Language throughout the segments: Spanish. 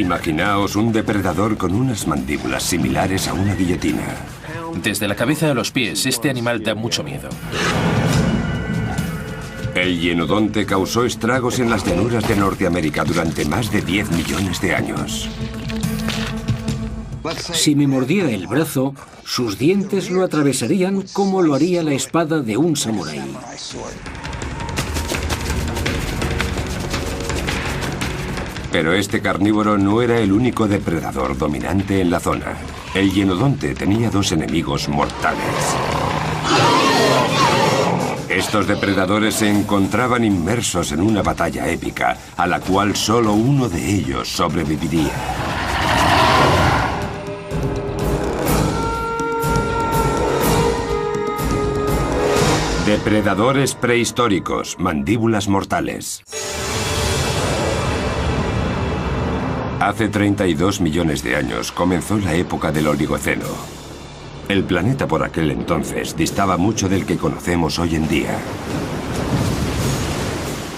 Imaginaos un depredador con unas mandíbulas similares a una guillotina. Desde la cabeza a los pies, este animal da mucho miedo. El hienodonte causó estragos en las llanuras de Norteamérica durante más de 10 millones de años. Si me mordiera el brazo, sus dientes lo atravesarían como lo haría la espada de un samurái. Pero este carnívoro no era el único depredador dominante en la zona. El hienodonte tenía dos enemigos mortales. Estos depredadores se encontraban inmersos en una batalla épica, a la cual solo uno de ellos sobreviviría. Depredadores prehistóricos, mandíbulas mortales. Hace 32 millones de años comenzó la época del Oligoceno. El planeta por aquel entonces distaba mucho del que conocemos hoy en día.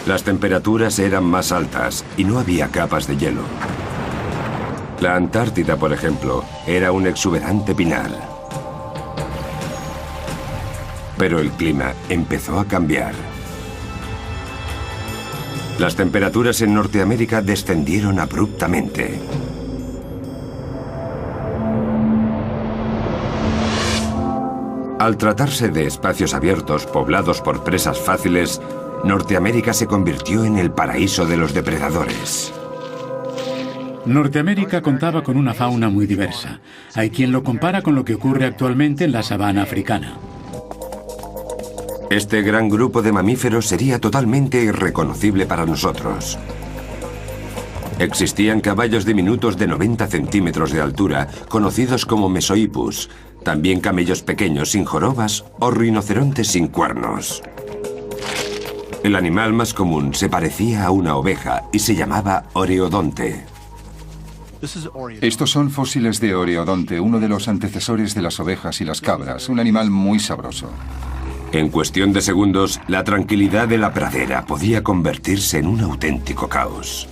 Las temperaturas eran más altas y no había capas de hielo. La Antártida, por ejemplo, era un exuberante pinar. Pero el clima empezó a cambiar. Las temperaturas en Norteamérica descendieron abruptamente. Al tratarse de espacios abiertos poblados por presas fáciles, Norteamérica se convirtió en el paraíso de los depredadores. Norteamérica contaba con una fauna muy diversa. Hay quien lo compara con lo que ocurre actualmente en la sabana africana. Este gran grupo de mamíferos sería totalmente irreconocible para nosotros. Existían caballos diminutos de 90 centímetros de altura, conocidos como Mesohippus, también camellos pequeños sin jorobas o rinocerontes sin cuernos. El animal más común se parecía a una oveja y se llamaba Oreodonte. Estos son fósiles de Oreodonte, uno de los antecesores de las ovejas y las cabras, un animal muy sabroso. En cuestión de segundos, la tranquilidad de la pradera podía convertirse en un auténtico caos.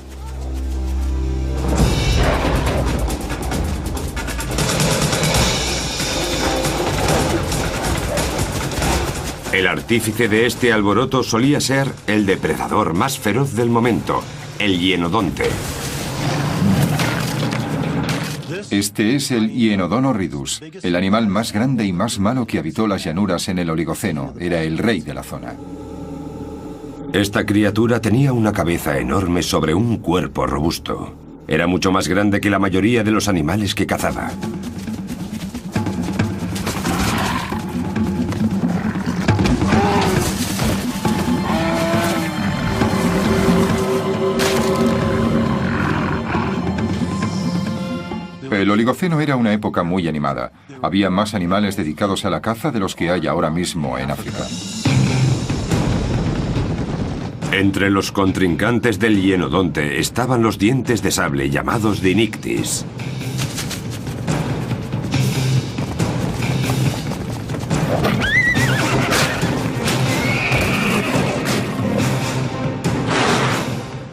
El artífice de este alboroto solía ser el depredador más feroz del momento, el hienodonte. Este es el Hyenodon horridus, el animal más grande y más malo que habitó las llanuras en el Oligoceno. Era el rey de la zona. Esta criatura tenía una cabeza enorme sobre un cuerpo robusto. Era mucho más grande que la mayoría de los animales que cazaba. El Oligoceno era una época muy animada. Había más animales dedicados a la caza de los que hay ahora mismo en África. Entre los contrincantes del hienodonte estaban los dientes de sable llamados Dinictis.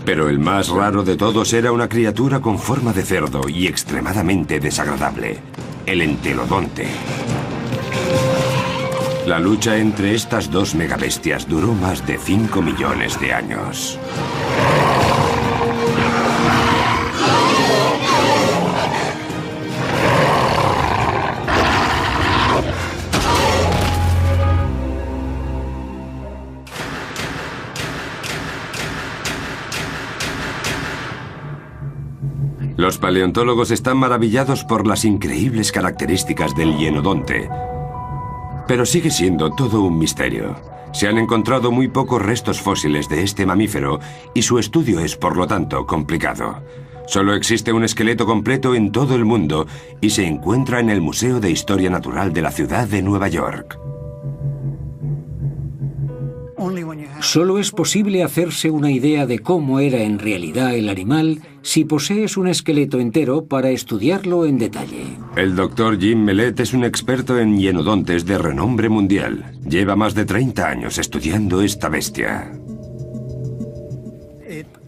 Pero el más raro de todos era una criatura con forma de cerdo y extremadamente desagradable, el entelodonte. La lucha entre estas dos megabestias duró más de 5 millones de años. Los paleontólogos están maravillados por las increíbles características del hienodonte. Pero sigue siendo todo un misterio. Se han encontrado muy pocos restos fósiles de este mamífero y su estudio es, por lo tanto, complicado. Solo existe un esqueleto completo en todo el mundo y se encuentra en el Museo de Historia Natural de la ciudad de Nueva York. Solo es posible hacerse una idea de cómo era en realidad el animal si posees un esqueleto entero para estudiarlo en detalle. El doctor Jim Mellett es un experto en hienodontes de renombre mundial. Lleva más de 30 años estudiando esta bestia.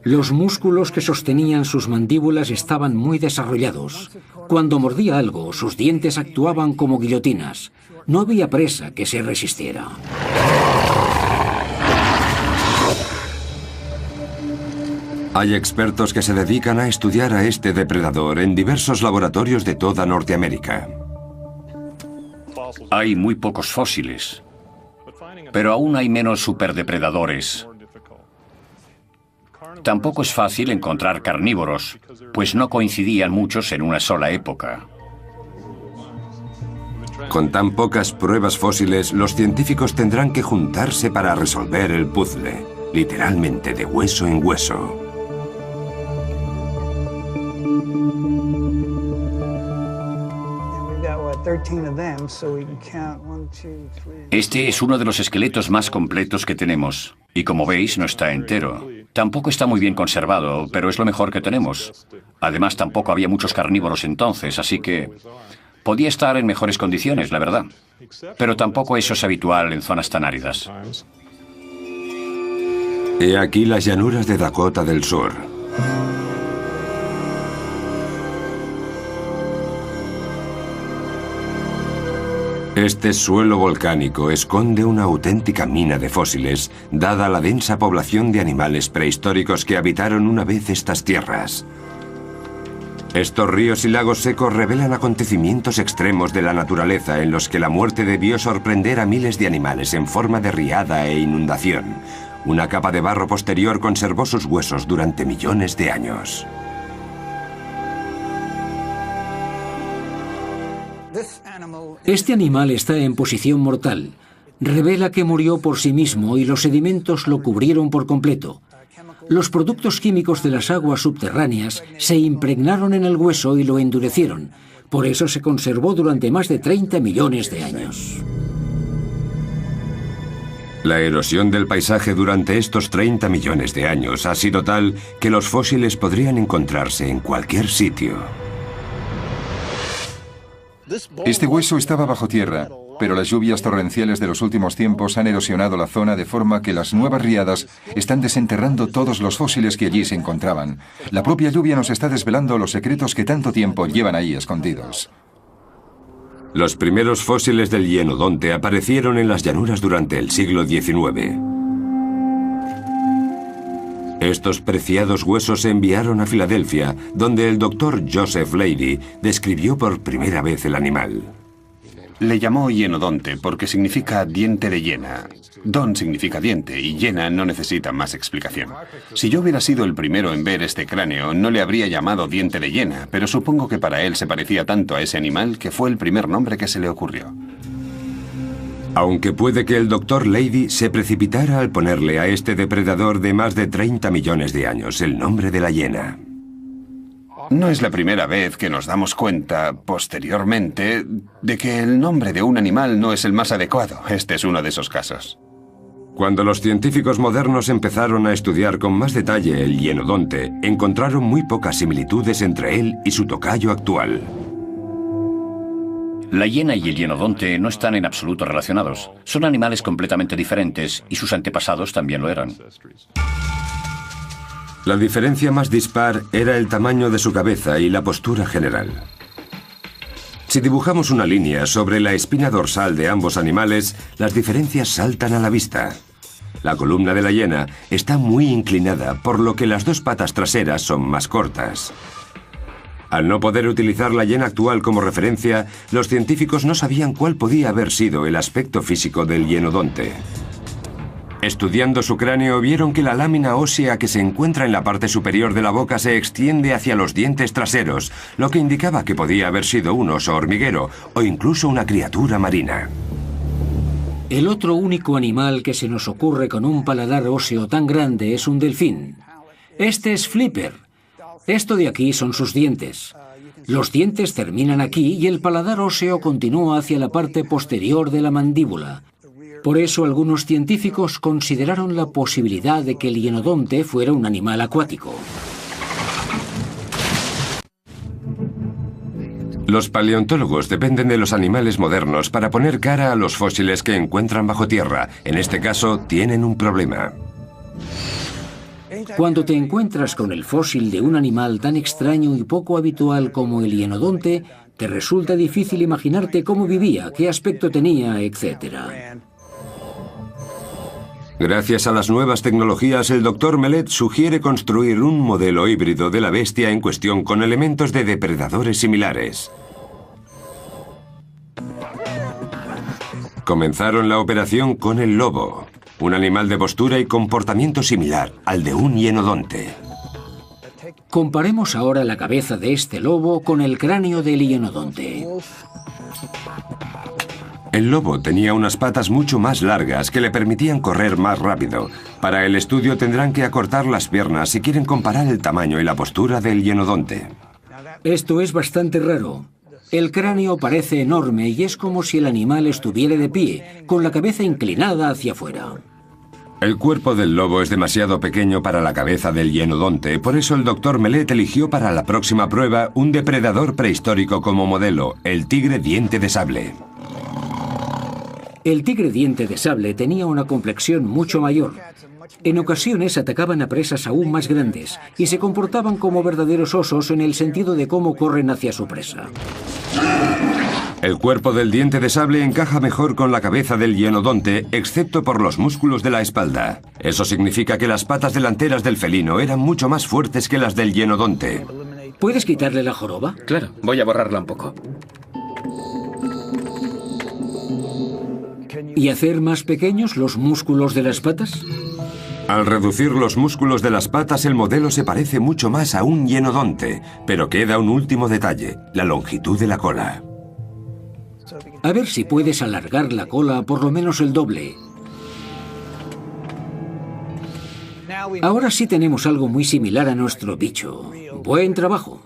Los músculos que sostenían sus mandíbulas estaban muy desarrollados. Cuando mordía algo, sus dientes actuaban como guillotinas. No había presa que se resistiera. Hay expertos que se dedican a estudiar a este depredador en diversos laboratorios de toda Norteamérica. Hay muy pocos fósiles, pero aún hay menos superdepredadores. Tampoco es fácil encontrar carnívoros, pues no coincidían muchos en una sola época. Con tan pocas pruebas fósiles, los científicos tendrán que juntarse para resolver el puzzle, literalmente de hueso en hueso. Este es uno de los esqueletos más completos que tenemos, y como veis no está entero. Tampoco está muy bien conservado, pero es lo mejor que tenemos. Además, tampoco había muchos carnívoros entonces, así que podía estar en mejores condiciones, la verdad. Pero tampoco eso es habitual en zonas tan áridas. He aquí las llanuras de Dakota del Sur. Este suelo volcánico esconde una auténtica mina de fósiles, dada la densa población de animales prehistóricos que habitaron una vez estas tierras. Estos ríos y lagos secos revelan acontecimientos extremos de la naturaleza en los que la muerte debió sorprender a miles de animales en forma de riada e inundación. Una capa de barro posterior conservó sus huesos durante millones de años. Este animal está en posición mortal. Revela que murió por sí mismo y los sedimentos lo cubrieron por completo. Los productos químicos de las aguas subterráneas se impregnaron en el hueso y lo endurecieron. Por eso se conservó durante más de 30 millones de años. La erosión del paisaje durante estos 30 millones de años ha sido tal que los fósiles podrían encontrarse en cualquier sitio. Este hueso estaba bajo tierra, pero las lluvias torrenciales de los últimos tiempos han erosionado la zona de forma que las nuevas riadas están desenterrando todos los fósiles que allí se encontraban. La propia lluvia nos está desvelando los secretos que tanto tiempo llevan ahí escondidos. Los primeros fósiles del hienodonte aparecieron en las llanuras durante el siglo XIX. Estos preciados huesos se enviaron a Filadelfia, donde el doctor Joseph Leidy describió por primera vez el animal. Le llamó hienodonte porque significa diente de hiena. Don significa diente y hiena no necesita más explicación. Si yo hubiera sido el primero en ver este cráneo, no le habría llamado diente de hiena, pero supongo que para él se parecía tanto a ese animal que fue el primer nombre que se le ocurrió. Aunque puede que el Dr. Leidy se precipitara al ponerle a este depredador de más de 30 millones de años el nombre de la hiena. No es la primera vez que nos damos cuenta, posteriormente, de que el nombre de un animal no es el más adecuado. Este es uno de esos casos. Cuando los científicos modernos empezaron a estudiar con más detalle el hienodonte, encontraron muy pocas similitudes entre él y su tocayo actual. La hiena y el hienodonte no están en absoluto relacionados. Son animales completamente diferentes y sus antepasados también lo eran. La diferencia más dispar era el tamaño de su cabeza y la postura general. Si dibujamos una línea sobre la espina dorsal de ambos animales, las diferencias saltan a la vista. La columna de la hiena está muy inclinada, por lo que las dos patas traseras son más cortas. Al no poder utilizar la hiena actual como referencia, los científicos no sabían cuál podía haber sido el aspecto físico del hienodonte. Estudiando su cráneo, vieron que la lámina ósea que se encuentra en la parte superior de la boca se extiende hacia los dientes traseros, lo que indicaba que podía haber sido un oso hormiguero o incluso una criatura marina. El otro único animal que se nos ocurre con un paladar óseo tan grande es un delfín. Este es Flipper. Esto de aquí son sus dientes. Los dientes terminan aquí y el paladar óseo continúa hacia la parte posterior de la mandíbula. Por eso algunos científicos consideraron la posibilidad de que el hienodonte fuera un animal acuático. Los paleontólogos dependen de los animales modernos para poner cara a los fósiles que encuentran bajo tierra. En este caso, tienen un problema. Cuando te encuentras con el fósil de un animal tan extraño y poco habitual como el hienodonte, te resulta difícil imaginarte cómo vivía, qué aspecto tenía, etc. Gracias a las nuevas tecnologías, el Dr. Mellet sugiere construir un modelo híbrido de la bestia en cuestión con elementos de depredadores similares. Comenzaron la operación con el lobo, un animal de postura y comportamiento similar al de un hienodonte. Comparemos ahora la cabeza de este lobo con el cráneo del hienodonte. El lobo tenía unas patas mucho más largas que le permitían correr más rápido. Para el estudio tendrán que acortar las piernas si quieren comparar el tamaño y la postura del hienodonte. Esto es bastante raro. El cráneo parece enorme y es como si el animal estuviera de pie, con la cabeza inclinada hacia afuera. El cuerpo del lobo es demasiado pequeño para la cabeza del hienodonte, por eso el Dr. Mellet eligió para la próxima prueba un depredador prehistórico como modelo, el tigre diente de sable. El tigre diente de sable tenía una complexión mucho mayor. En ocasiones atacaban a presas aún más grandes y se comportaban como verdaderos osos en el sentido de cómo corren hacia su presa. El cuerpo del diente de sable encaja mejor con la cabeza del hienodonte, excepto por los músculos de la espalda. Eso significa que las patas delanteras del felino eran mucho más fuertes que las del hienodonte. ¿Puedes quitarle la joroba? Claro, voy a borrarla un poco. ¿Y hacer más pequeños los músculos de las patas? Al reducir los músculos de las patas, el modelo se parece mucho más a un hienodonte, pero queda un último detalle, la longitud de la cola. A ver si puedes alargar la cola por lo menos el doble. Ahora sí tenemos algo muy similar a nuestro bicho. Buen trabajo.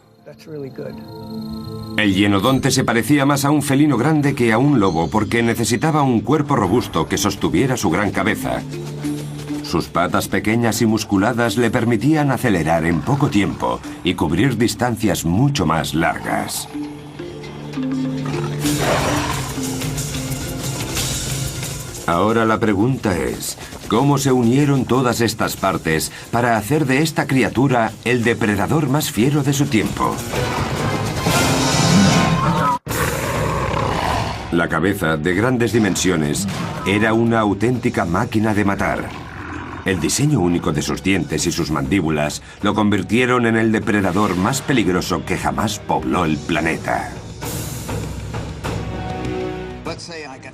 El hienodonte se parecía más a un felino grande que a un lobo porque necesitaba un cuerpo robusto que sostuviera su gran cabeza. Sus patas pequeñas y musculadas le permitían acelerar en poco tiempo y cubrir distancias mucho más largas. Ahora la pregunta es, ¿cómo se unieron todas estas partes para hacer de esta criatura el depredador más fiero de su tiempo? La cabeza, de grandes dimensiones, era una auténtica máquina de matar. El diseño único de sus dientes y sus mandíbulas lo convirtieron en el depredador más peligroso que jamás pobló el planeta.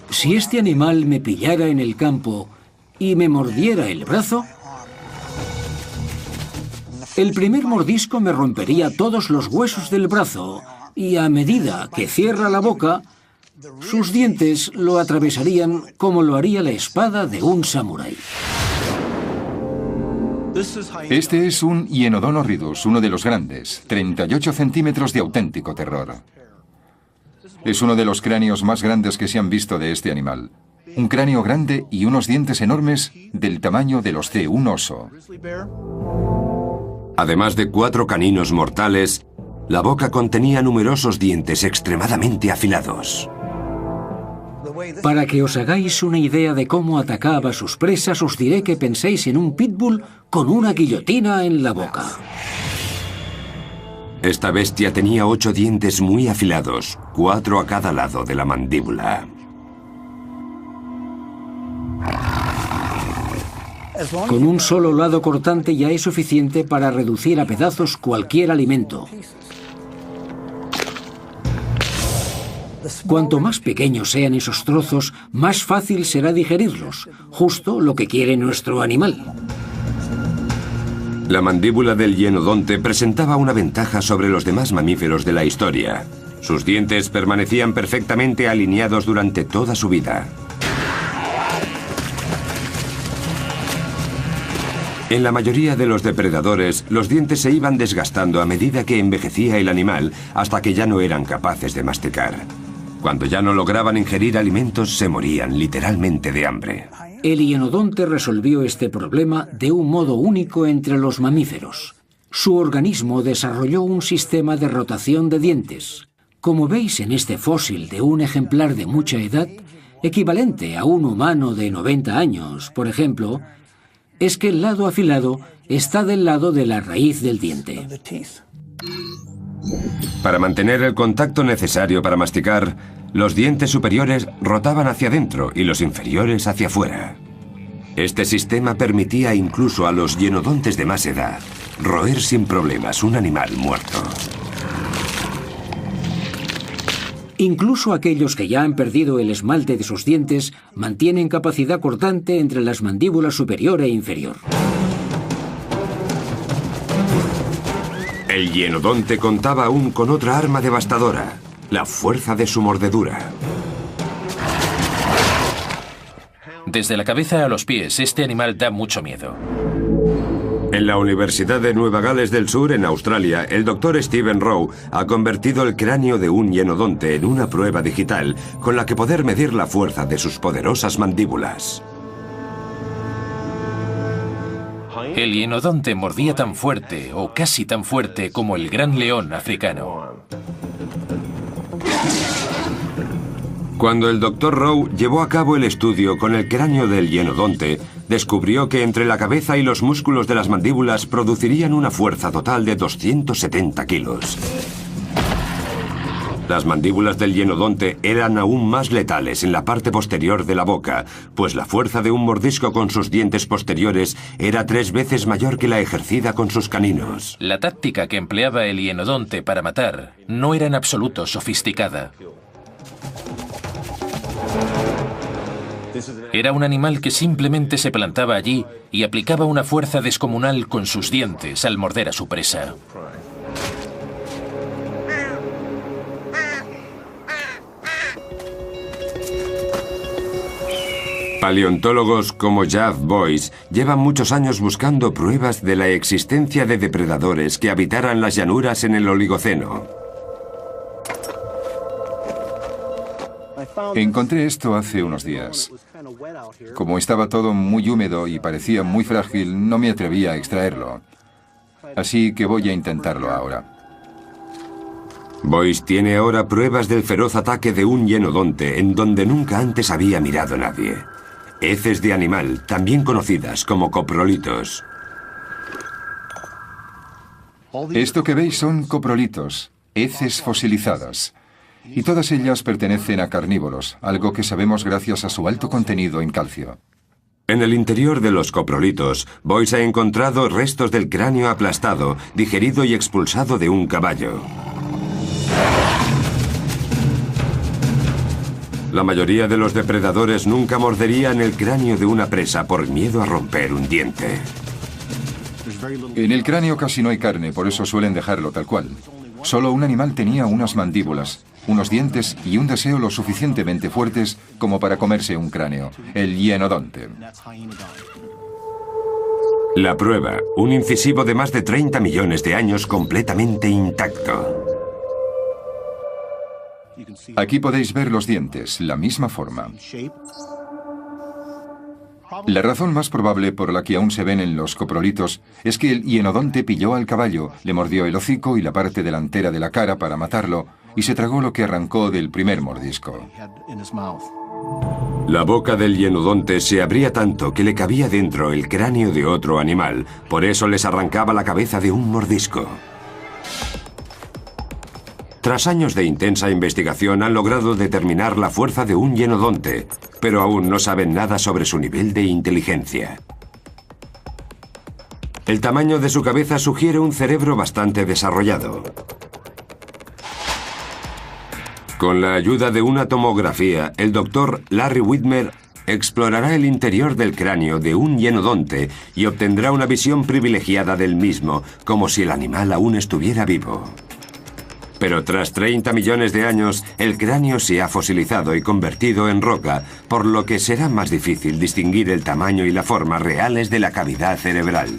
Si este animal me pillara en el campo y me mordiera el brazo, el primer mordisco me rompería todos los huesos del brazo y a medida que cierra la boca, sus dientes lo atravesarían como lo haría la espada de un samurái. Este es un Hyenodon horridus, uno de los grandes, 38 centímetros de auténtico terror. Es uno de los cráneos más grandes que se han visto de este animal. Un cráneo grande y unos dientes enormes del tamaño de los de un oso. Además de 4 caninos mortales, la boca contenía numerosos dientes extremadamente afilados. Para que os hagáis una idea de cómo atacaba a sus presas, os diré que penséis en un pitbull con una guillotina en la boca. Esta bestia tenía 8 dientes muy afilados, 4 a cada lado de la mandíbula. Con un solo lado cortante ya es suficiente para reducir a pedazos cualquier alimento. Cuanto más pequeños sean esos trozos, más fácil será digerirlos, justo lo que quiere nuestro animal. La mandíbula del hienodonte presentaba una ventaja sobre los demás mamíferos de la historia. Sus dientes permanecían perfectamente alineados durante toda su vida. En la mayoría de los depredadores, los dientes se iban desgastando a medida que envejecía el animal hasta que ya no eran capaces de masticar. Cuando ya no lograban ingerir alimentos, se morían literalmente de hambre. El hienodonte resolvió este problema de un modo único entre los mamíferos. Su organismo desarrolló un sistema de rotación de dientes. Como veis en este fósil de un ejemplar de mucha edad, equivalente a un humano de 90 años, por ejemplo, es que el lado afilado está del lado de la raíz del diente. Para mantener el contacto necesario para masticar, los dientes superiores rotaban hacia adentro y los inferiores hacia afuera. Este sistema permitía incluso a los hienodontes de más edad roer sin problemas un animal muerto. Incluso aquellos que ya han perdido el esmalte de sus dientes mantienen capacidad cortante entre las mandíbulas superior e inferior. El hienodonte contaba aún con otra arma devastadora, la fuerza de su mordedura. Desde la cabeza a los pies, este animal da mucho miedo. En la Universidad de Nueva Gales del Sur, en Australia, el Dr. Stephen Rowe ha convertido el cráneo de un hienodonte en una prueba digital con la que poder medir la fuerza de sus poderosas mandíbulas. El hienodonte mordía tan fuerte, o casi tan fuerte, como el gran león africano. Cuando el Dr. Rowe llevó a cabo el estudio con el cráneo del hienodonte, descubrió que entre la cabeza y los músculos de las mandíbulas producirían una fuerza total de 270 kilos. Las mandíbulas del hienodonte eran aún más letales en la parte posterior de la boca, pues la fuerza de un mordisco con sus dientes posteriores era 3 veces mayor que la ejercida con sus caninos. La táctica que empleaba el hienodonte para matar no era en absoluto sofisticada. Era un animal que simplemente se plantaba allí y aplicaba una fuerza descomunal con sus dientes al morder a su presa. Paleontólogos como Jeff Boyce llevan muchos años buscando pruebas de la existencia de depredadores que habitaran las llanuras en el Oligoceno. Encontré esto hace unos días. Como estaba todo muy húmedo y parecía muy frágil, no me atreví a extraerlo. Así que voy a intentarlo ahora. Boyce tiene ahora pruebas del feroz ataque de un hienodonte en donde nunca antes había mirado nadie. Heces de animal, también conocidas como coprolitos. Esto que veis son coprolitos, heces fosilizadas. Y todas ellas pertenecen a carnívoros, algo que sabemos gracias a su alto contenido en calcio. En el interior de los coprolitos, Boyce ha encontrado restos del cráneo aplastado, digerido y expulsado de un caballo. La mayoría de los depredadores nunca morderían el cráneo de una presa por miedo a romper un diente. En el cráneo casi no hay carne, por eso suelen dejarlo tal cual. Solo un animal tenía unas mandíbulas, unos dientes y un deseo lo suficientemente fuertes como para comerse un cráneo, el hienodonte. La prueba, un incisivo de más de 30 millones de años completamente intacto. Aquí podéis ver los dientes, la misma forma. La razón más probable por la que aún se ven en los coprolitos es que el hienodonte pilló al caballo, le mordió el hocico y la parte delantera de la cara para matarlo y se tragó lo que arrancó del primer mordisco. La boca del hienodonte se abría tanto que le cabía dentro el cráneo de otro animal, por eso les arrancaba la cabeza de un mordisco. Tras años de intensa investigación han logrado determinar la fuerza de un hienodonte, pero aún no saben nada sobre su nivel de inteligencia. El tamaño de su cabeza sugiere un cerebro bastante desarrollado. Con la ayuda de una tomografía, el doctor Larry Whitmer explorará el interior del cráneo de un hienodonte y obtendrá una visión privilegiada del mismo, como si el animal aún estuviera vivo. Pero tras 30 millones de años, el cráneo se ha fosilizado y convertido en roca, por lo que será más difícil distinguir el tamaño y la forma reales de la cavidad cerebral.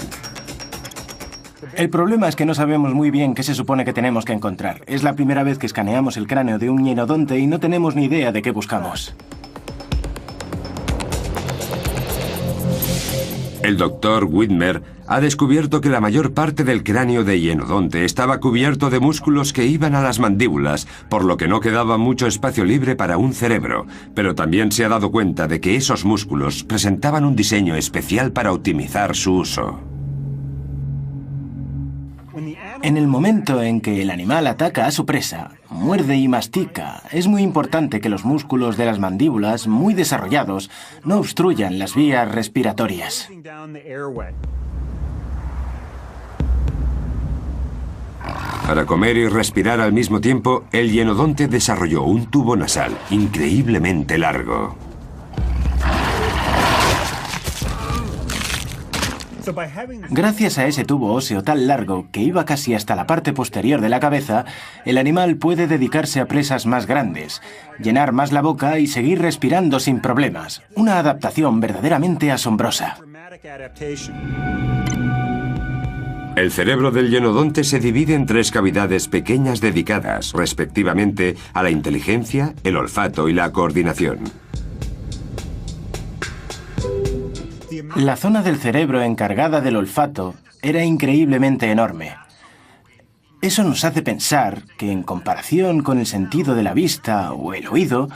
El problema es que no sabemos muy bien qué se supone que tenemos que encontrar. Es la primera vez que escaneamos el cráneo de un hienodonte y no tenemos ni idea de qué buscamos. El doctor Whitmer ha descubierto que la mayor parte del cráneo de Hienodonte estaba cubierto de músculos que iban a las mandíbulas, por lo que no quedaba mucho espacio libre para un cerebro, pero también se ha dado cuenta de que esos músculos presentaban un diseño especial para optimizar su uso. En el momento en que el animal ataca a su presa, muerde y mastica, es muy importante que los músculos de las mandíbulas, muy desarrollados, no obstruyan las vías respiratorias. Para comer y respirar al mismo tiempo, el hienodonte desarrolló un tubo nasal increíblemente largo. Gracias a ese tubo óseo tan largo, que iba casi hasta la parte posterior de la cabeza, el animal puede dedicarse a presas más grandes, llenar más la boca y seguir respirando sin problemas. Una adaptación verdaderamente asombrosa. El cerebro del hienodonte se divide en 3 cavidades pequeñas dedicadas, respectivamente, a la inteligencia, el olfato y la coordinación. La zona del cerebro encargada del olfato era increíblemente enorme. Eso nos hace pensar que, en comparación con el sentido de la vista o el oído,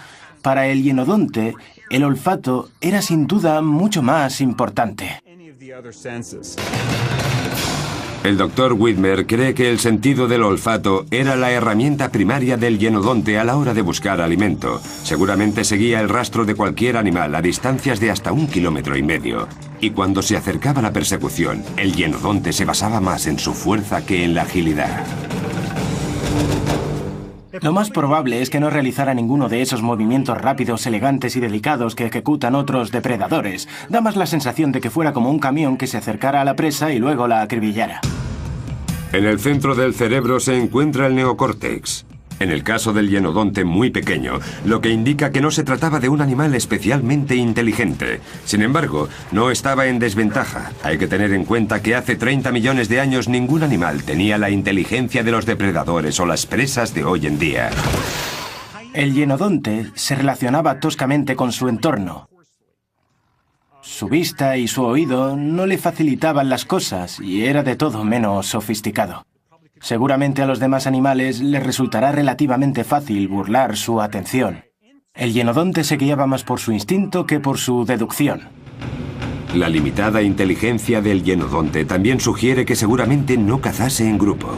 para el hienodonte, el olfato era sin duda mucho más importante. El Dr. Whitmer cree que el sentido del olfato era la herramienta primaria del hienodonte a la hora de buscar alimento. Seguramente seguía el rastro de cualquier animal a distancias de hasta 1,5 kilómetros. Y cuando se acercaba la persecución, el hienodonte se basaba más en su fuerza que en la agilidad. Lo más probable es que no realizara ninguno de esos movimientos rápidos, elegantes y delicados que ejecutan otros depredadores. Da más la sensación de que fuera como un camión que se acercara a la presa y luego la acribillara. En el centro del cerebro se encuentra el neocórtex. En el caso del hienodonte muy pequeño, lo que indica que no se trataba de un animal especialmente inteligente. Sin embargo, no estaba en desventaja. Hay que tener en cuenta que hace 30 millones de años ningún animal tenía la inteligencia de los depredadores o las presas de hoy en día. El hienodonte se relacionaba toscamente con su entorno. Su vista y su oído no le facilitaban las cosas y era de todo menos sofisticado. Seguramente a los demás animales les resultará relativamente fácil burlar su atención. El hienodonte se guiaba más por su instinto que por su deducción. La limitada inteligencia del hienodonte también sugiere que seguramente no cazase en grupo.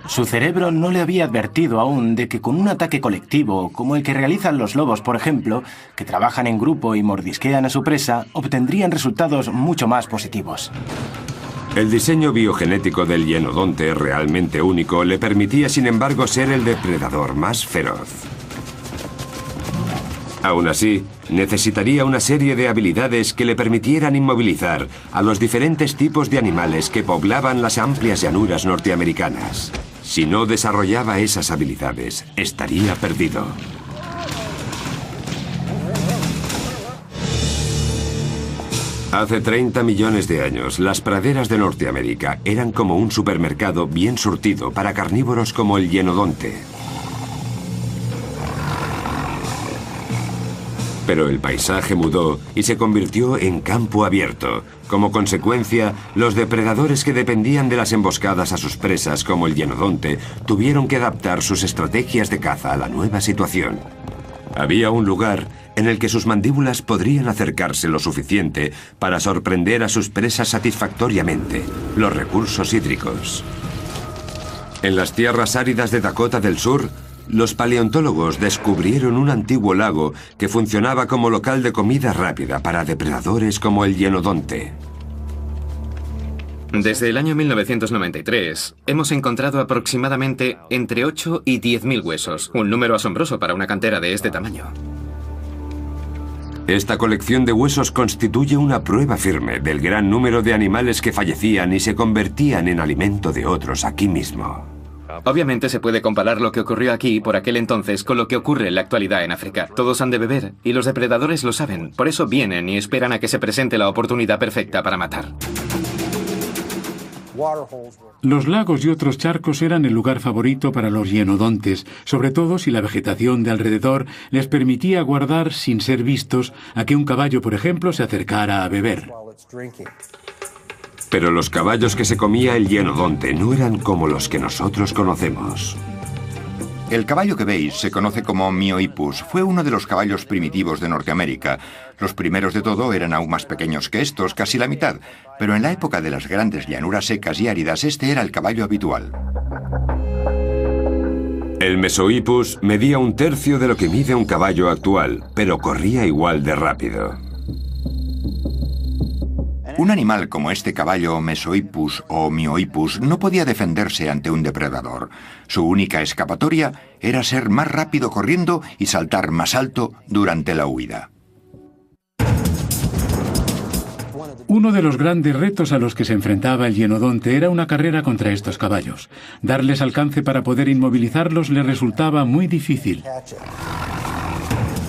Su cerebro no le había advertido aún de que con un ataque colectivo, como el que realizan los lobos, por ejemplo, que trabajan en grupo y mordisquean a su presa, obtendrían resultados mucho más positivos. El diseño biogenético del hienodonte, realmente único, le permitía sin embargo ser el depredador más feroz. Aún así, necesitaría una serie de habilidades que le permitieran inmovilizar a los diferentes tipos de animales que poblaban las amplias llanuras norteamericanas. Si no desarrollaba esas habilidades, estaría perdido. Hace 30 millones de años, las praderas de Norteamérica eran como un supermercado bien surtido para carnívoros como el hienodonte. Pero el paisaje mudó y se convirtió en campo abierto. Como consecuencia, los depredadores que dependían de las emboscadas a sus presas, como el hienodonte, tuvieron que adaptar sus estrategias de caza a la nueva situación. Había un lugar en el que sus mandíbulas podrían acercarse lo suficiente para sorprender a sus presas satisfactoriamente: los recursos hídricos. En las tierras áridas de Dakota del Sur, los paleontólogos descubrieron un antiguo lago que funcionaba como local de comida rápida para depredadores como el hienodonte. Desde el año 1993, hemos encontrado aproximadamente entre 8 y 10.000 huesos, un número asombroso para una cantera de este tamaño. Esta colección de huesos constituye una prueba firme del gran número de animales que fallecían y se convertían en alimento de otros aquí mismo. Obviamente se puede comparar lo que ocurrió aquí por aquel entonces con lo que ocurre en la actualidad en África. Todos han de beber y los depredadores lo saben, por eso vienen y esperan a que se presente la oportunidad perfecta para matar. Los lagos y otros charcos eran el lugar favorito para los hienodontes, sobre todo si la vegetación de alrededor les permitía guardar sin ser vistos a que un caballo, por ejemplo, se acercara a beber. Pero los caballos que se comía el hienodonte no eran como los que nosotros conocemos. El caballo que veis se conoce como Miohippus. Fue uno de los caballos primitivos de Norteamérica. Los primeros de todo eran aún más pequeños que estos, casi la mitad. Pero en la época de las grandes llanuras secas y áridas, este era el caballo habitual. El Mesohippus medía un tercio de lo que mide un caballo actual, pero corría igual de rápido. Un animal como este caballo Mesohippus o Miohippus no podía defenderse ante un depredador. Su única escapatoria era ser más rápido corriendo y saltar más alto durante la huida. Uno de los grandes retos a los que se enfrentaba el hienodonte era una carrera contra estos caballos. Darles alcance para poder inmovilizarlos le resultaba muy difícil.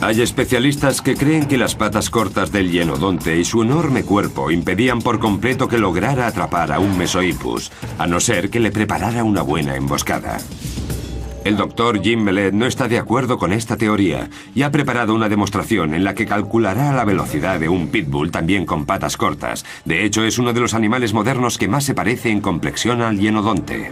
Hay especialistas que creen que las patas cortas del hienodonte y su enorme cuerpo impedían por completo que lograra atrapar a un Mesohippus, a no ser que le preparara una buena emboscada. El doctor Jim Mellett no está de acuerdo con esta teoría y ha preparado una demostración en la que calculará la velocidad de un pitbull también con patas cortas. De hecho, es uno de los animales modernos que más se parece en complexión al hienodonte.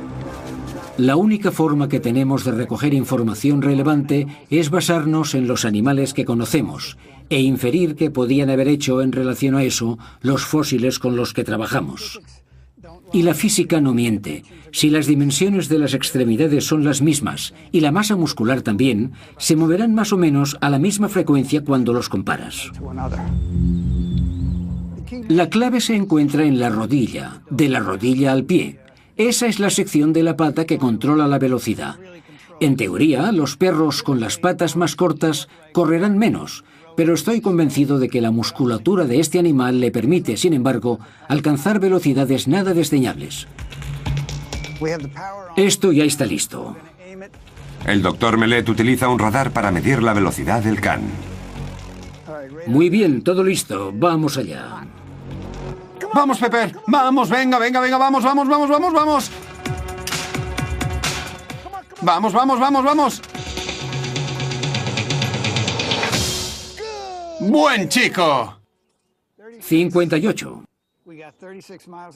La única forma que tenemos de recoger información relevante es basarnos en los animales que conocemos e inferir qué podían haber hecho en relación a eso los fósiles con los que trabajamos. Y la física no miente. Si las dimensiones de las extremidades son las mismas y la masa muscular también, se moverán más o menos a la misma frecuencia cuando los comparas. La clave se encuentra en la rodilla, de la rodilla al pie. Esa es la sección de la pata que controla la velocidad. En teoría, los perros con las patas más cortas correrán menos, pero estoy convencido de que la musculatura de este animal le permite, sin embargo, alcanzar velocidades nada desdeñables. Esto ya está listo. El doctor Mellett utiliza un radar para medir la velocidad del can. Muy bien, todo listo. Vamos allá. ¡Vamos, Pepper! ¡Vamos, venga, venga, venga! ¡Vamos, vamos, vamos, vamos, vamos! ¡Vamos, vamos, vamos, vamos! ¡Buen chico! 58.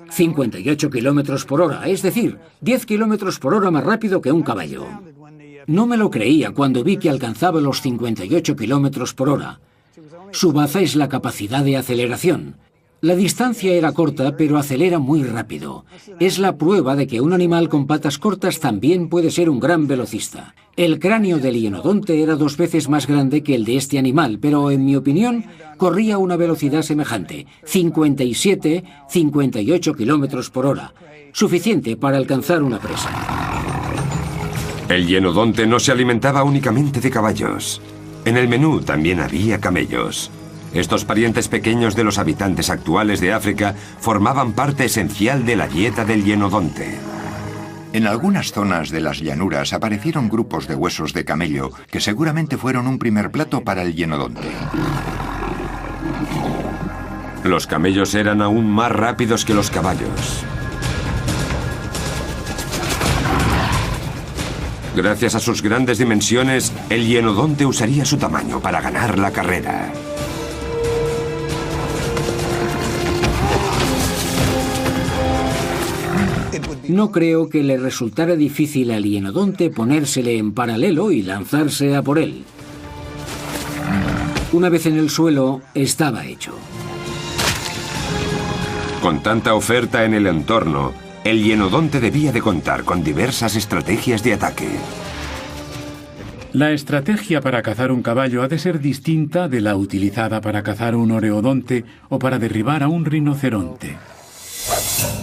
58 kilómetros por hora, es decir, 10 kilómetros por hora más rápido que un caballo. No me lo creía cuando vi que alcanzaba los 58 kilómetros por hora. Su baza es la capacidad de aceleración. La distancia era corta, pero acelera muy rápido. Es la prueba de que un animal con patas cortas también puede ser un gran velocista. El cráneo del hienodonte era 2 veces más grande que el de este animal, pero en mi opinión corría a una velocidad semejante, 57, 58 kilómetros por hora, suficiente para alcanzar una presa. El hienodonte no se alimentaba únicamente de caballos. En el menú también había camellos. Estos parientes pequeños de los habitantes actuales de África formaban parte esencial de la dieta del hienodonte. En algunas zonas de las llanuras aparecieron grupos de huesos de camello que seguramente fueron un primer plato para el hienodonte. Los camellos eran aún más rápidos que los caballos. Gracias a sus grandes dimensiones, el hienodonte usaría su tamaño para ganar la carrera. No creo que le resultara difícil al hienodonte ponérsele en paralelo y lanzarse a por él. Una vez en el suelo, estaba hecho. Con tanta oferta en el entorno, el hienodonte debía de contar con diversas estrategias de ataque. La estrategia para cazar un caballo ha de ser distinta de la utilizada para cazar un oreodonte o para derribar a un rinoceronte.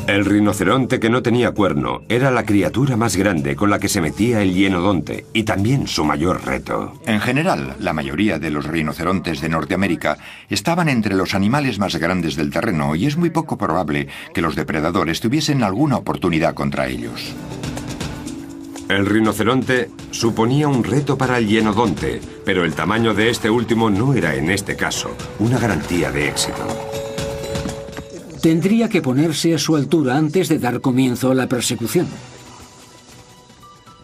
El rinoceronte que no tenía cuerno era la criatura más grande con la que se metía el hienodonte y también su mayor reto. En general, la mayoría de los rinocerontes de Norteamérica estaban entre los animales más grandes del terreno y es muy poco probable que los depredadores tuviesen alguna oportunidad contra ellos. El rinoceronte suponía un reto para el hienodonte, pero el tamaño de este último no era en este caso una garantía de éxito. Tendría que ponerse a su altura antes de dar comienzo a la persecución.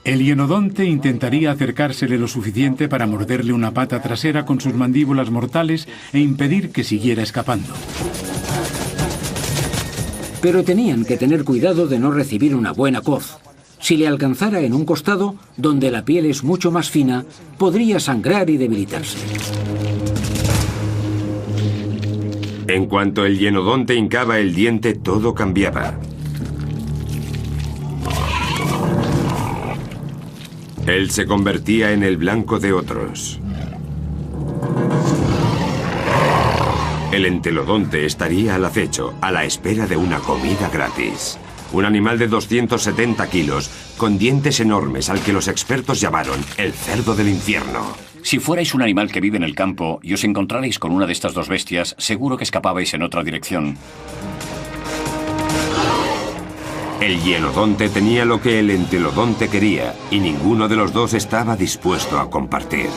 El hienodonte intentaría acercársele lo suficiente para morderle una pata trasera con sus mandíbulas mortales e impedir que siguiera escapando. Pero tenían que tener cuidado de no recibir una buena coz. Si le alcanzara en un costado, donde la piel es mucho más fina, podría sangrar y debilitarse. En cuanto el hienodonte hincaba el diente, todo cambiaba. Él se convertía en el blanco de otros. El entelodonte estaría al acecho, a la espera de una comida gratis. Un animal de 270 kilos, con dientes enormes, al que los expertos llamaron el cerdo del infierno. Si fuerais un animal que vive en el campo y os encontrarais con una de estas dos bestias, seguro que escapabais en otra dirección. El hienodonte tenía lo que el entelodonte quería, y ninguno de los dos estaba dispuesto a compartir.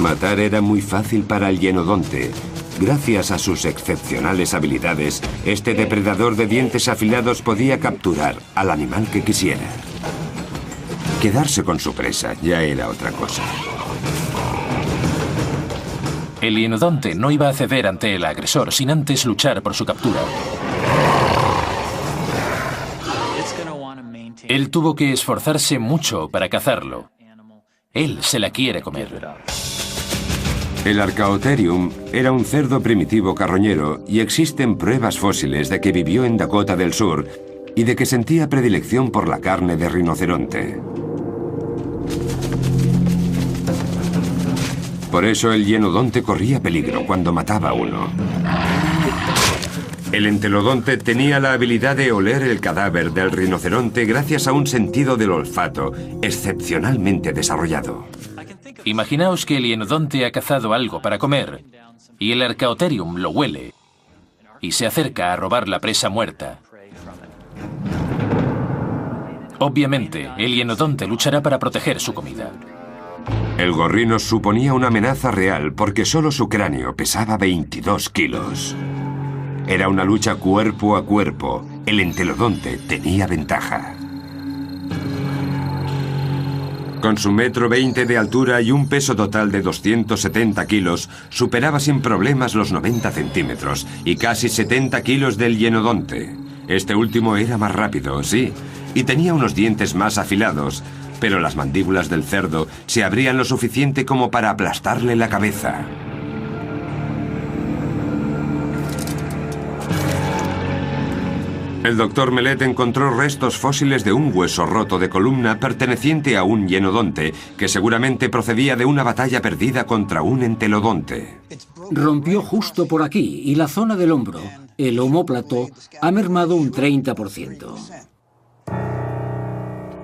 Matar era muy fácil para el hienodonte. Gracias a sus excepcionales habilidades, este depredador de dientes afilados podía capturar al animal que quisiera. Quedarse con su presa ya era otra cosa. El hienodonte no iba a ceder ante el agresor sin antes luchar por su captura. Él tuvo que esforzarse mucho para cazarlo. Él se la quiere comer. El Archaeopteryx era un cerdo primitivo carroñero y existen pruebas fósiles de que vivió en Dakota del Sur y de que sentía predilección por la carne de rinoceronte. Por eso el hienodonte corría peligro cuando mataba a uno. El entelodonte tenía la habilidad de oler el cadáver del rinoceronte gracias a un sentido del olfato excepcionalmente desarrollado. Imaginaos que el hienodonte ha cazado algo para comer y el Archaeopteryx lo huele y se acerca a robar la presa muerta. Obviamente, el hienodonte luchará para proteger su comida. El gorrino suponía una amenaza real porque solo su cráneo pesaba 22 kilos. Era una lucha cuerpo a cuerpo. El entelodonte tenía ventaja. Con su 1,20 m de altura y un peso total de 270 kilos, superaba sin problemas los 90 centímetros y casi 70 kilos del hienodonte. Este último era más rápido, sí, y tenía unos dientes más afilados, pero las mandíbulas del cerdo se abrían lo suficiente como para aplastarle la cabeza. El Dr. Mellett encontró restos fósiles de un hueso roto de columna perteneciente a un hienodonte, que seguramente procedía de una batalla perdida contra un entelodonte. Rompió justo por aquí y la zona del hombro, el omóplato, ha mermado un 30%.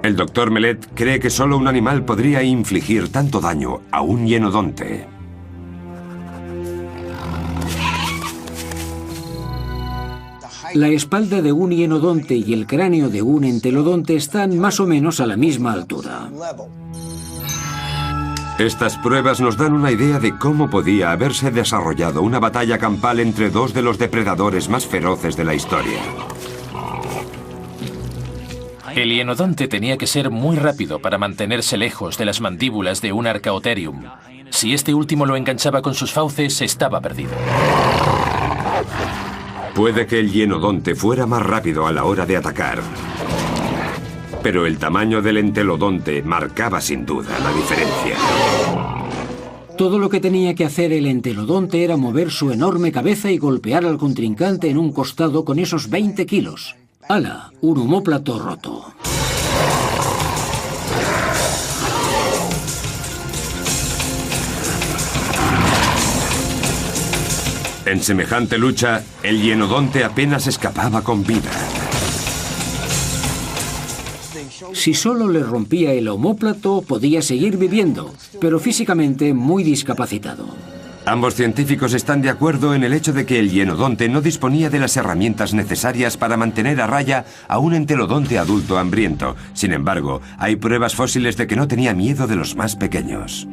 El Dr. Mellett cree que solo un animal podría infligir tanto daño a un hienodonte. La espalda de un hienodonte y el cráneo de un entelodonte están más o menos a la misma altura. Estas pruebas nos dan una idea de cómo podía haberse desarrollado una batalla campal entre dos de los depredadores más feroces de la historia. El hienodonte tenía que ser muy rápido para mantenerse lejos de las mandíbulas de un Archaeopteryx. Si este último lo enganchaba con sus fauces, estaba perdido. Puede que el hienodonte fuera más rápido a la hora de atacar, pero el tamaño del entelodonte marcaba sin duda la diferencia. Todo lo que tenía que hacer el entelodonte era mover su enorme cabeza y golpear al contrincante en un costado con esos 20 kilos. ¡Hala! Un omóplato roto. En semejante lucha, el hienodonte apenas escapaba con vida. Si solo le rompía el omóplato, podía seguir viviendo, pero físicamente muy discapacitado. Ambos científicos están de acuerdo en el hecho de que el hienodonte no disponía de las herramientas necesarias para mantener a raya a un entelodonte adulto hambriento. Sin embargo, hay pruebas fósiles de que no tenía miedo de los más pequeños.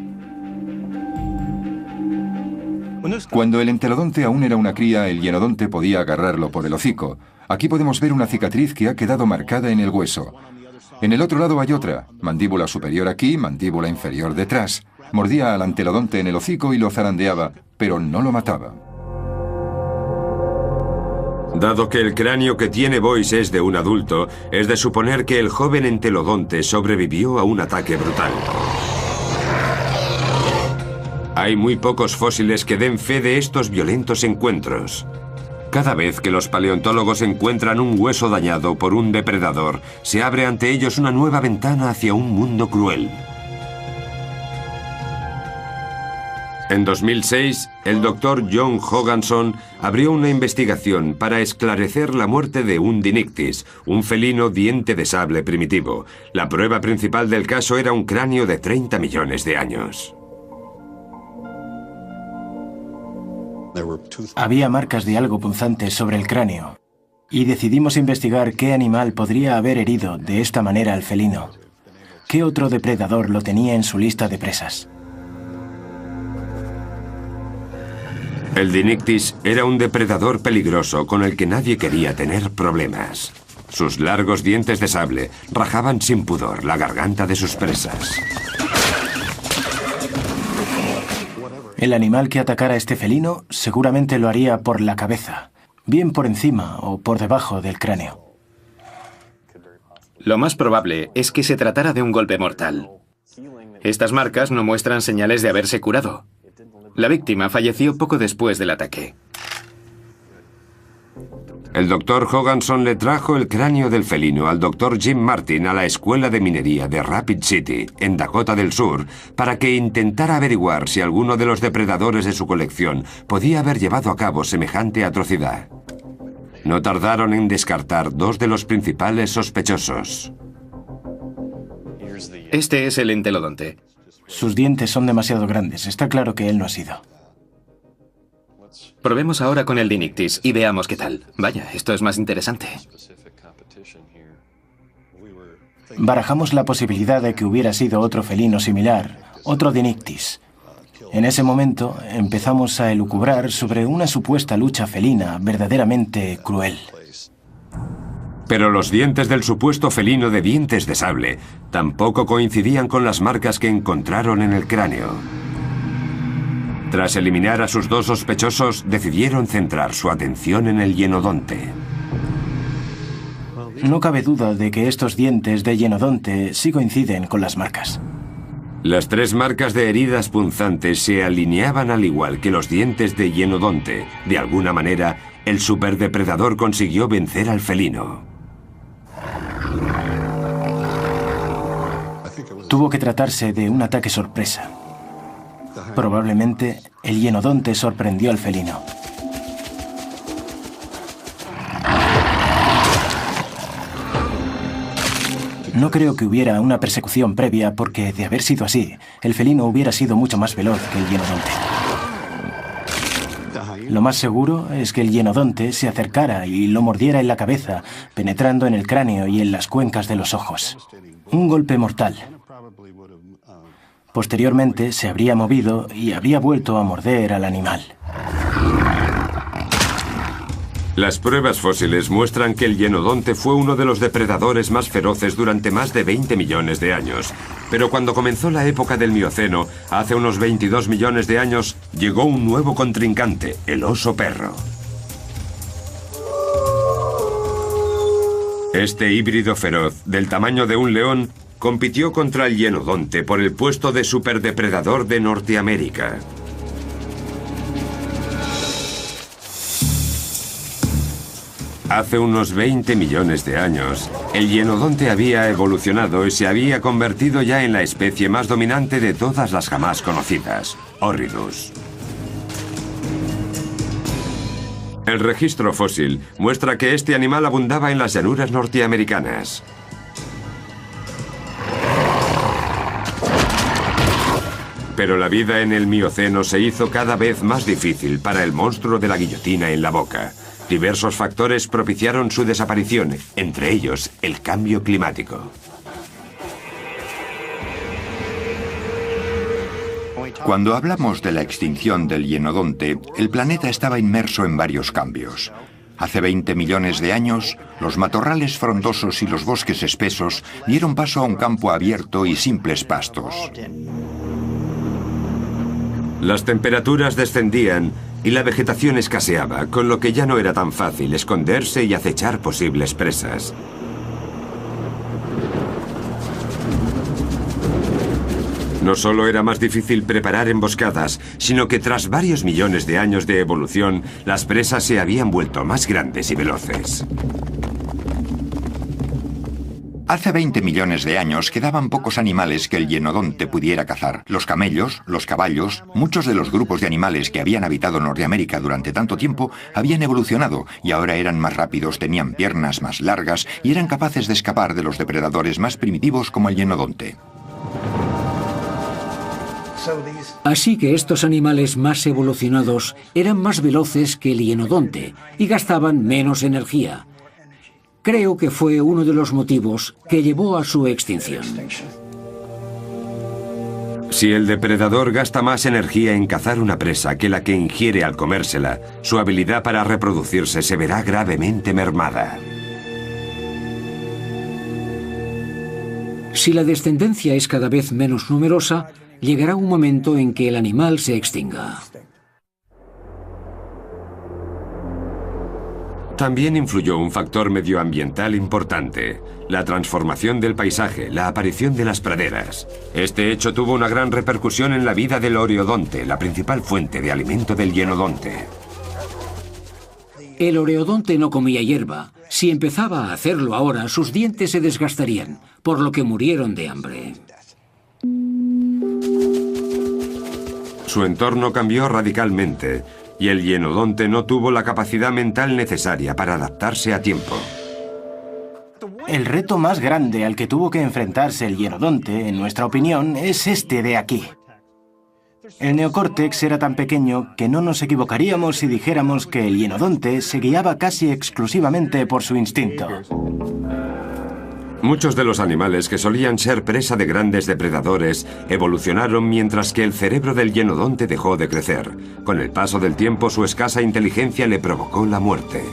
Cuando el entelodonte aún era una cría, el hienodonte podía agarrarlo por el hocico. Aquí podemos ver una cicatriz que ha quedado marcada en el hueso. En el otro lado hay otra, mandíbula superior aquí, mandíbula inferior detrás. Mordía al antelodonte en el hocico y lo zarandeaba, pero no lo mataba. Dado que el cráneo que tiene Boyce es de un adulto, es de suponer que el joven entelodonte sobrevivió a un ataque brutal. Hay muy pocos fósiles que den fe de estos violentos encuentros. Cada vez que los paleontólogos encuentran un hueso dañado por un depredador, se abre ante ellos una nueva ventana hacia un mundo cruel. En 2006, el doctor John Hogganson abrió una investigación para esclarecer la muerte de un Dinictis, un felino diente de sable primitivo. La prueba principal del caso era un cráneo de 30 millones de años. Había marcas de algo punzante sobre el cráneo, y decidimos investigar qué animal podría haber herido de esta manera al felino. ¿Qué otro depredador lo tenía en su lista de presas? El Dinictis era un depredador peligroso con el que nadie quería tener problemas. Sus largos dientes de sable rajaban sin pudor la garganta de sus presas. El animal que atacara a este felino seguramente lo haría por la cabeza, bien por encima o por debajo del cráneo. Lo más probable es que se tratara de un golpe mortal. Estas marcas no muestran señales de haberse curado. La víctima falleció poco después del ataque. El doctor Hogganson le trajo el cráneo del felino al doctor Jim Martin a la Escuela de Minería de Rapid City, en Dakota del Sur, para que intentara averiguar si alguno de los depredadores de su colección podía haber llevado a cabo semejante atrocidad. No tardaron en descartar dos de los principales sospechosos. Este es el entelodonte. Sus dientes son demasiado grandes. Está claro que él no ha sido. Probemos ahora con el Dinictis y veamos qué tal. Vaya, esto es más interesante. Barajamos la posibilidad de que hubiera sido otro felino similar, otro Dinictis. En ese momento empezamos a elucubrar sobre una supuesta lucha felina verdaderamente cruel. Pero los dientes del supuesto felino de dientes de sable tampoco coincidían con las marcas que encontraron en el cráneo. Tras eliminar a sus dos sospechosos, decidieron centrar su atención en el hienodonte. No cabe duda de que estos dientes de hienodonte sí coinciden con las marcas. Las tres marcas de heridas punzantes se alineaban al igual que los dientes de hienodonte. De alguna manera, el superdepredador consiguió vencer al felino. Tuvo que tratarse de un ataque sorpresa. Probablemente el hienodonte sorprendió al felino. No creo que hubiera una persecución previa porque, de haber sido así, el felino hubiera sido mucho más veloz que el hienodonte. Lo más seguro es que el hienodonte se acercara y lo mordiera en la cabeza, penetrando en el cráneo y en las cuencas de los ojos. Un golpe mortal. Posteriormente se habría movido y habría vuelto a morder al animal. Las pruebas fósiles muestran que el hienodonte fue uno de los depredadores más feroces durante más de 20 millones de años. Pero cuando comenzó la época del Mioceno, hace unos 22 millones de años, llegó un nuevo contrincante, el oso perro. Este híbrido feroz, del tamaño de un león, compitió contra el hienodonte por el puesto de superdepredador de Norteamérica. Hace unos 20 millones de años, el hienodonte había evolucionado y se había convertido ya en la especie más dominante de todas las jamás conocidas, Horridus. El registro fósil muestra que este animal abundaba en las llanuras norteamericanas. Pero la vida en el Mioceno se hizo cada vez más difícil para el monstruo de la guillotina en la boca. Diversos factores propiciaron su desaparición, entre ellos el cambio climático. Cuando hablamos de la extinción del hienodonte, el planeta estaba inmerso en varios cambios. Hace 20 millones de años, los matorrales frondosos y los bosques espesos dieron paso a un campo abierto y simples pastos. Las temperaturas descendían y la vegetación escaseaba, con lo que ya no era tan fácil esconderse y acechar posibles presas. No solo era más difícil preparar emboscadas, sino que tras varios millones de años de evolución, las presas se habían vuelto más grandes y veloces. Hace 20 millones de años quedaban pocos animales que el hienodonte pudiera cazar. Los camellos, los caballos, muchos de los grupos de animales que habían habitado Norteamérica durante tanto tiempo habían evolucionado y ahora eran más rápidos, tenían piernas más largas y eran capaces de escapar de los depredadores más primitivos como el hienodonte. Así que estos animales más evolucionados eran más veloces que el hienodonte y gastaban menos energía. Creo que fue uno de los motivos que llevó a su extinción. Si el depredador gasta más energía en cazar una presa que la que ingiere al comérsela, su habilidad para reproducirse se verá gravemente mermada. Si la descendencia es cada vez menos numerosa, llegará un momento en que el animal se extinga. También influyó un factor medioambiental importante, la transformación del paisaje, la aparición de las praderas. Este hecho tuvo una gran repercusión en la vida del oreodonte, la principal fuente de alimento del hienodonte. El oreodonte no comía hierba. Si empezaba a hacerlo ahora, sus dientes se desgastarían, por lo que murieron de hambre. Su entorno cambió radicalmente y el hienodonte no tuvo la capacidad mental necesaria para adaptarse a tiempo. El reto más grande al que tuvo que enfrentarse el hienodonte, en nuestra opinión, es este de aquí. El neocórtex era tan pequeño que no nos equivocaríamos si dijéramos que el hienodonte se guiaba casi exclusivamente por su instinto. Muchos de los animales que solían ser presa de grandes depredadores evolucionaron mientras que el cerebro del hienodonte dejó de crecer. Con el paso del tiempo, su escasa inteligencia le provocó la muerte.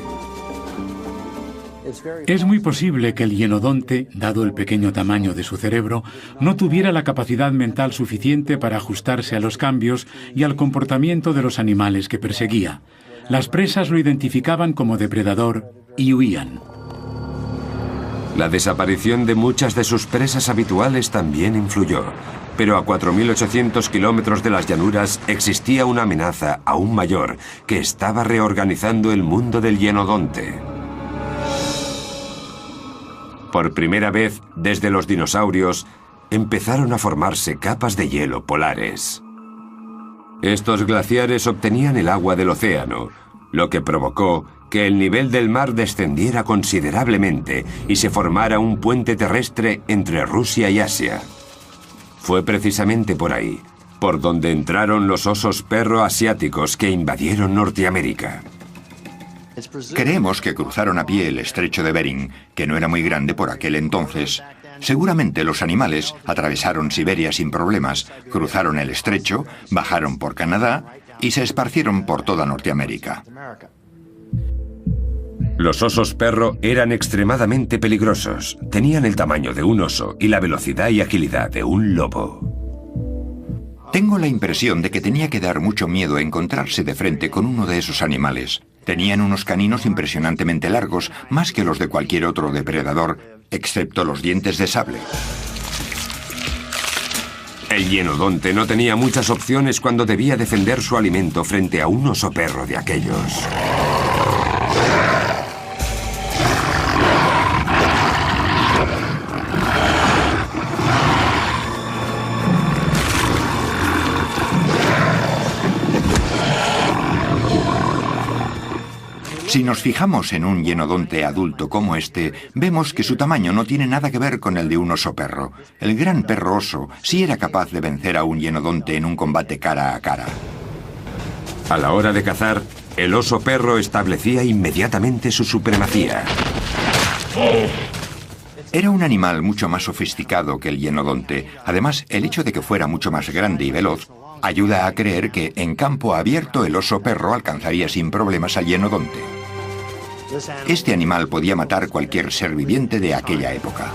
Es muy posible que el hienodonte, dado el pequeño tamaño de su cerebro, no tuviera la capacidad mental suficiente para ajustarse a los cambios y al comportamiento de los animales que perseguía. Las presas lo identificaban como depredador y huían. La desaparición de muchas de sus presas habituales también influyó, pero a 4.800 kilómetros de las llanuras existía una amenaza aún mayor que estaba reorganizando el mundo del hienodonte. Por primera vez desde los dinosaurios, empezaron a formarse capas de hielo polares. Estos glaciares obtenían el agua del océano, lo que provocó que el nivel del mar descendiera considerablemente y se formara un puente terrestre entre Rusia y Asia. Fue precisamente por ahí, por donde entraron los osos perro asiáticos que invadieron Norteamérica. Creemos que cruzaron a pie el estrecho de Bering, que no era muy grande por aquel entonces. Seguramente los animales atravesaron Siberia sin problemas, cruzaron el estrecho, bajaron por Canadá y se esparcieron por toda Norteamérica. Los osos perro eran extremadamente peligrosos. Tenían el tamaño de un oso y la velocidad y agilidad de un lobo. Tengo la impresión de que tenía que dar mucho miedo encontrarse de frente con uno de esos animales. Tenían unos caninos impresionantemente largos, más que los de cualquier otro depredador, excepto los dientes de sable. El hienodonte no tenía muchas opciones cuando debía defender su alimento frente a un oso perro de aquellos. Si nos fijamos en un hienodonte adulto como este, vemos que su tamaño no tiene nada que ver con el de un oso perro. El gran perro oso sí era capaz de vencer a un hienodonte en un combate cara a cara. A la hora de cazar, el oso perro establecía inmediatamente su supremacía. Era un animal mucho más sofisticado que el hienodonte. Además, el hecho de que fuera mucho más grande y veloz ayuda a creer que en campo abierto el oso perro alcanzaría sin problemas al hienodonte. Este animal podía matar cualquier ser viviente de aquella época.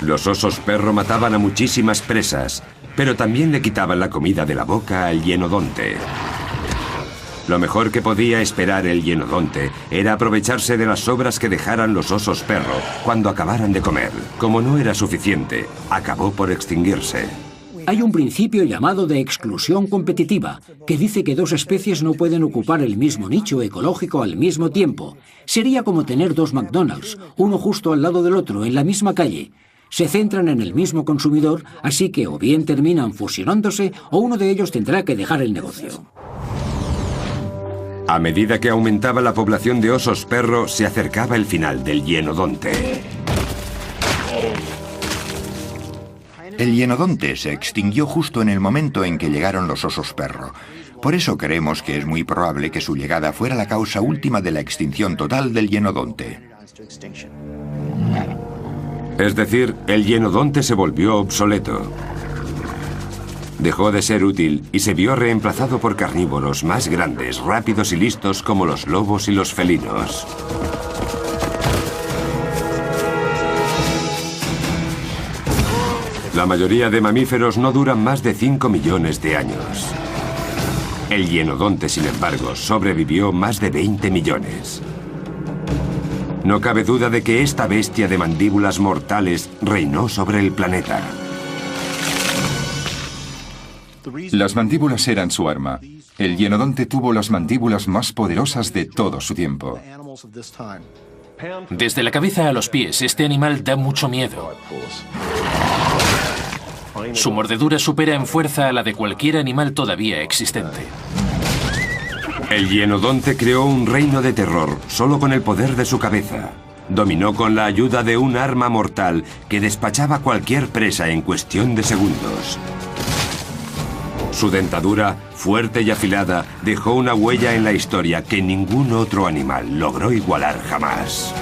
Los osos perro mataban a muchísimas presas, pero también le quitaban la comida de la boca al hienodonte. Lo mejor que podía esperar el hienodonte era aprovecharse de las sobras que dejaran los osos perro cuando acabaran de comer. Como no era suficiente, acabó por extinguirse. Hay un principio llamado de exclusión competitiva, que dice que dos especies no pueden ocupar el mismo nicho ecológico al mismo tiempo. Sería como tener dos McDonald's, uno justo al lado del otro, en la misma calle. Se centran en el mismo consumidor, así que o bien terminan fusionándose o uno de ellos tendrá que dejar el negocio. A medida que aumentaba la población de osos perro, se acercaba el final del hienodonte. El hienodonte se extinguió justo en el momento en que llegaron los osos perro. Por eso creemos que es muy probable que su llegada fuera la causa última de la extinción total del hienodonte. Es decir, el hienodonte se volvió obsoleto. Dejó de ser útil y se vio reemplazado por carnívoros más grandes, rápidos y listos como los lobos y los felinos. La mayoría de mamíferos no duran más de 5 millones de años. El hienodonte, sin embargo, sobrevivió más de 20 millones. No cabe duda de que esta bestia de mandíbulas mortales reinó sobre el planeta. Las mandíbulas eran su arma. El hienodonte tuvo las mandíbulas más poderosas de todo su tiempo. Desde la cabeza a los pies, este animal da mucho miedo. Su mordedura supera en fuerza a la de cualquier animal todavía existente. El hienodonte creó un reino de terror solo con el poder de su cabeza. Dominó con la ayuda de un arma mortal que despachaba cualquier presa en cuestión de segundos. Su dentadura, fuerte y afilada, dejó una huella en la historia que ningún otro animal logró igualar jamás.